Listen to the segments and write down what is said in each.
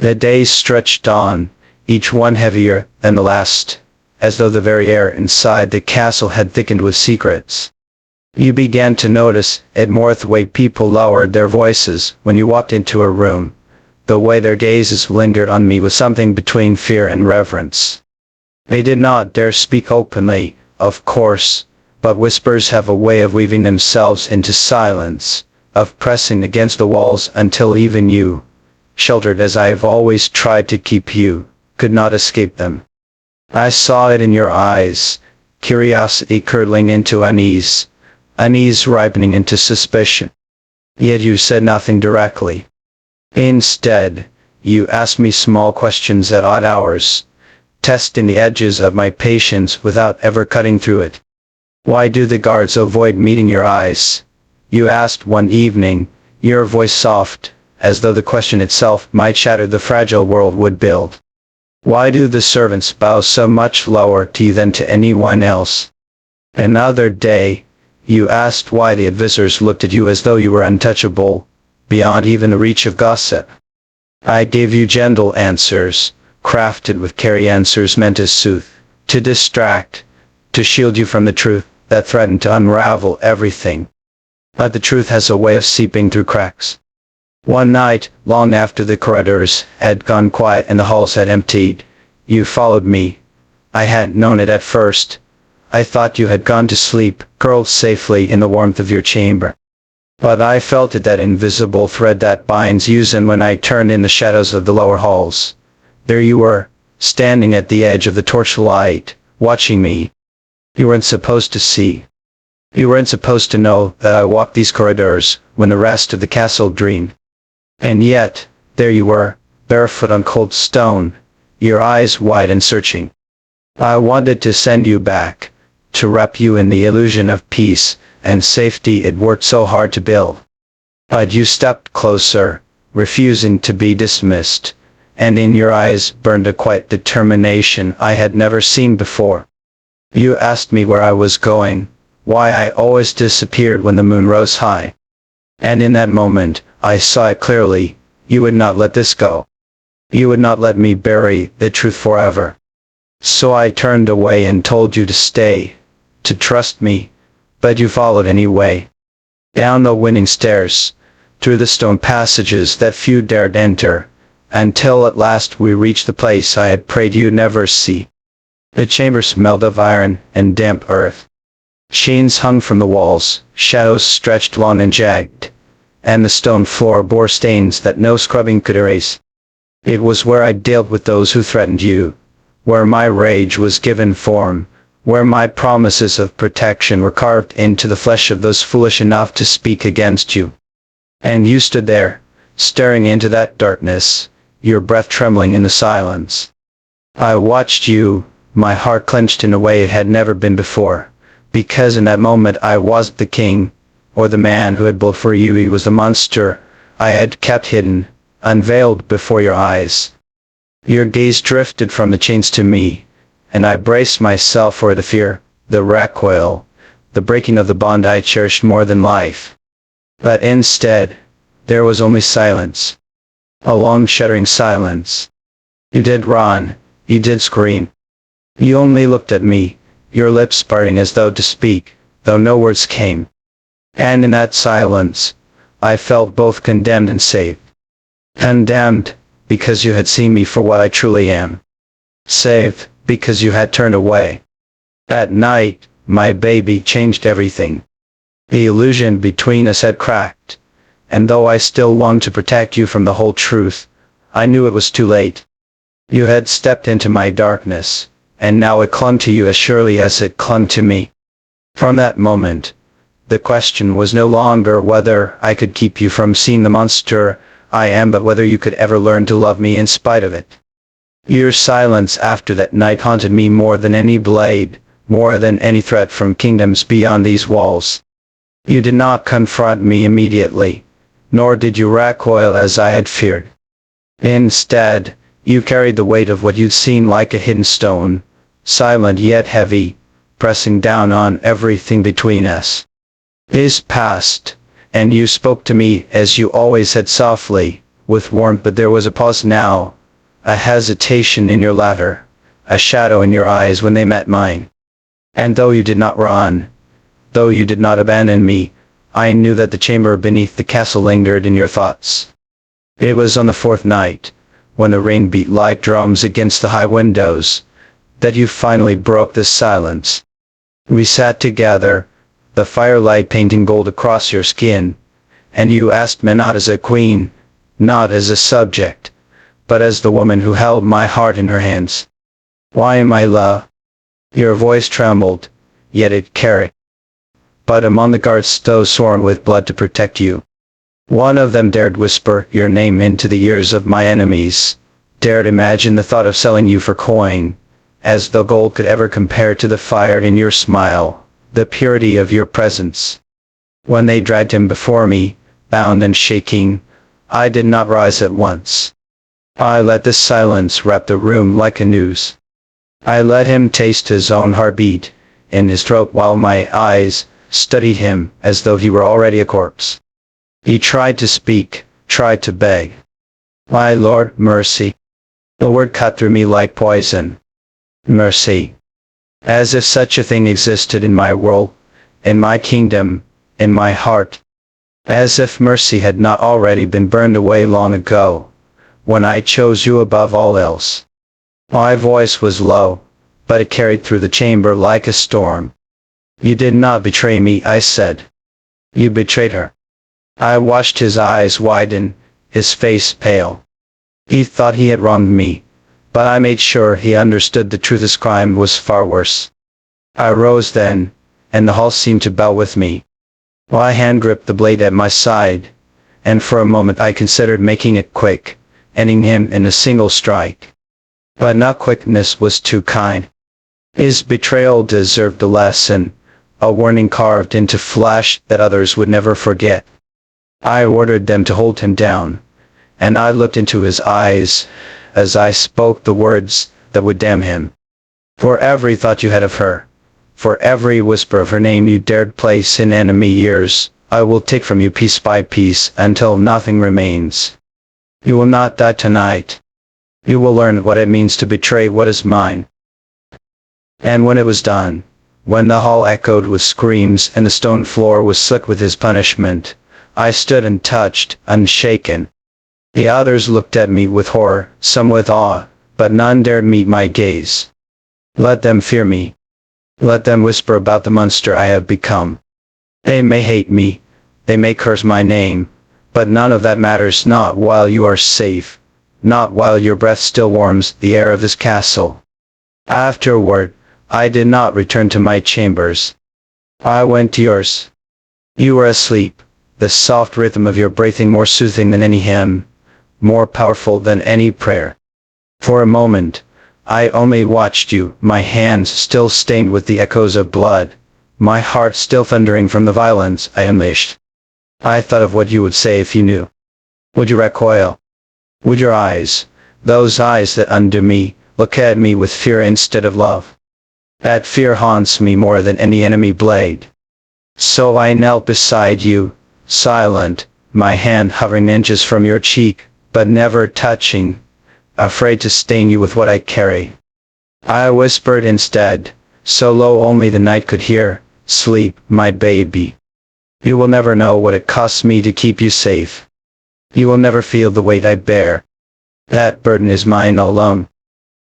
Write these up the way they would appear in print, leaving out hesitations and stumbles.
The days stretched on, each one heavier than the last, as though the very air inside the castle had thickened with secrets. You began to notice it more the way people lowered their voices when you walked into a room, the way their gazes lingered on me with something between fear and reverence. They did not dare speak openly, of course, but whispers have a way of weaving themselves into silence, of pressing against the walls until even you, sheltered as I have always tried to keep you, could not escape them. I saw it in your eyes, curiosity curdling into unease ripening into suspicion. Yet you said nothing directly. Instead, you asked me small questions at odd hours, testing the edges of my patience without ever cutting through it. Why do the guards avoid meeting your eyes? You asked one evening, your voice soft, as though the question itself might shatter the fragile world would build. Why do the servants bow so much lower to you than to anyone else? Another day, you asked why the advisors looked at you as though you were untouchable, beyond even the reach of gossip. I gave you gentle answers, crafted with care, answers meant to soothe, to distract, to shield you from the truth that threatened to unravel everything. But the truth has a way of seeping through cracks. One night, long after the corridors had gone quiet and the halls had emptied, you followed me. I hadn't known it at first. I thought you had gone to sleep, curled safely in the warmth of your chamber. But I felt it, that invisible thread that binds you, and when I turned in the shadows of the lower halls, there you were, standing at the edge of the torchlight, watching me. You weren't supposed to see. You weren't supposed to know that I walked these corridors when the rest of the castle dreamed. And yet, there you were, barefoot on cold stone, your eyes wide and searching. I wanted to send you back, to wrap you in the illusion of peace and safety it worked so hard to build. But you stepped closer, refusing to be dismissed, and in your eyes burned a quiet determination I had never seen before. You asked me where I was going, why I always disappeared when the moon rose high. And in that moment, I saw it clearly. You would not let this go. You would not let me bury the truth forever. So I turned away and told you to stay, to trust me, but you followed anyway. Down the winding stairs, through the stone passages that few dared enter, until at last we reached the place I had prayed you'd never see. The chamber smelled of iron and damp earth. Chains hung from the walls, shadows stretched long and jagged, and the stone floor bore stains that no scrubbing could erase. It was where I dealt with those who threatened you, where my rage was given form, where my promises of protection were carved into the flesh of those foolish enough to speak against you. And you stood there, staring into that darkness, your breath trembling in the silence. I watched you, my heart clenched in a way it had never been before, because in that moment I wasn't the king, or the man who had built for you. He was the monster I had kept hidden, unveiled before your eyes. Your gaze drifted from the chains to me, and I braced myself for the fear, the recoil, the breaking of the bond I cherished more than life. But instead, there was only silence. A long shuddering silence. You did run, you did scream. You only looked at me, your lips parting as though to speak, though no words came. And in that silence, I felt both condemned and saved. Condemned, because you had seen me for what I truly am. Saved, because you had turned away. That night, my baby changed everything. The illusion between us had cracked, and though I still longed to protect you from the whole truth, I knew it was too late. You had stepped into my darkness, and now it clung to you as surely as it clung to me. From that moment, the question was no longer whether I could keep you from seeing the monster I am, but whether you could ever learn to love me in spite of it. Your silence after that night haunted me more than any blade, more than any threat from kingdoms beyond these walls. You did not confront me immediately, nor did you recoil as I had feared. Instead, you carried the weight of what you'd seen like a hidden stone, silent yet heavy, pressing down on everything between us. Is past, and you spoke to me as you always had, softly, with warmth, but there was a pause now, a hesitation in your laughter, a shadow in your eyes when they met mine. And though you did not run, though you did not abandon me, I knew that the chamber beneath the castle lingered in your thoughts. It was on the fourth night, when the rain beat like drums against the high windows, that you finally broke the silence. We sat together, the firelight painting gold across your skin, and you asked me not as a queen, not as a subject, but as the woman who held my heart in her hands. Why, my love? Your voice trembled, yet it carried. But among the guards stood sworn with blood to protect you. One of them dared whisper your name into the ears of my enemies, dared imagine the thought of selling you for coin, as though gold could ever compare to the fire in your smile, the purity of your presence. When they dragged him before me, bound and shaking, I did not rise at once. I let the silence wrap the room like a noose. I let him taste his own heartbeat in his throat while my eyes studied him as though he were already a corpse. He tried to speak, tried to beg. My Lord, mercy. The word cut through me like poison. Mercy. As if such a thing existed in my world, in my kingdom, in my heart. As if mercy had not already been burned away long ago, when I chose you above all else. My voice was low, but it carried through the chamber like a storm. You did not betray me, I said. You betrayed her. I watched his eyes widen, his face pale. He thought he had wronged me, but I made sure he understood the truth. His crime was far worse. I rose then, and the hall seemed to bow with me. My hand gripped the blade at my side, and for a moment I considered making it quick, ending him in a single strike. But not quickness was too kind. His betrayal deserved a lesson, a warning carved into flesh that others would never forget. I ordered them to hold him down, and I looked into his eyes as I spoke the words that would damn him. For every thought you had of her, for every whisper of her name you dared place in enemy ears, I will take from you piece by piece until nothing remains. You will not die tonight. You will learn what it means to betray what is mine. And when it was done, when the hall echoed with screams and the stone floor was slick with his punishment, I stood untouched, unshaken. The others looked at me with horror, some with awe, but none dared meet my gaze. Let them fear me. Let them whisper about the monster I have become. They may hate me, they may curse my name, but none of that matters, not while you are safe, not while your breath still warms the air of this castle. Afterward, I did not return to my chambers. I went to yours. You were asleep, the soft rhythm of your breathing more soothing than any hymn, more powerful than any prayer. For a moment, I only watched you, my hands still stained with the echoes of blood, my heart still thundering from the violence I unleashed. I thought of what you would say if you knew. Would you recoil? Would your eyes, those eyes that undo me, look at me with fear instead of love? That fear haunts me more than any enemy blade. So I knelt beside you, silent, my hand hovering inches from your cheek, but never touching, afraid to stain you with what I carry. I whispered instead, so low only the night could hear, sleep, my baby. You will never know what it costs me to keep you safe. You will never feel the weight I bear. That burden is mine alone.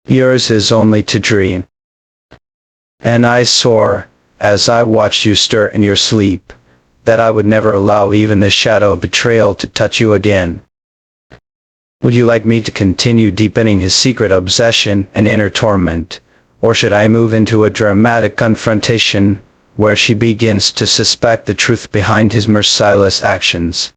Yours is only to dream. And I swore, as I watched you stir in your sleep, that I would never allow even the shadow of betrayal to touch you again. Would you like me to continue deepening his secret obsession and inner torment, or should I move into a dramatic confrontation, where she begins to suspect the truth behind his merciless actions?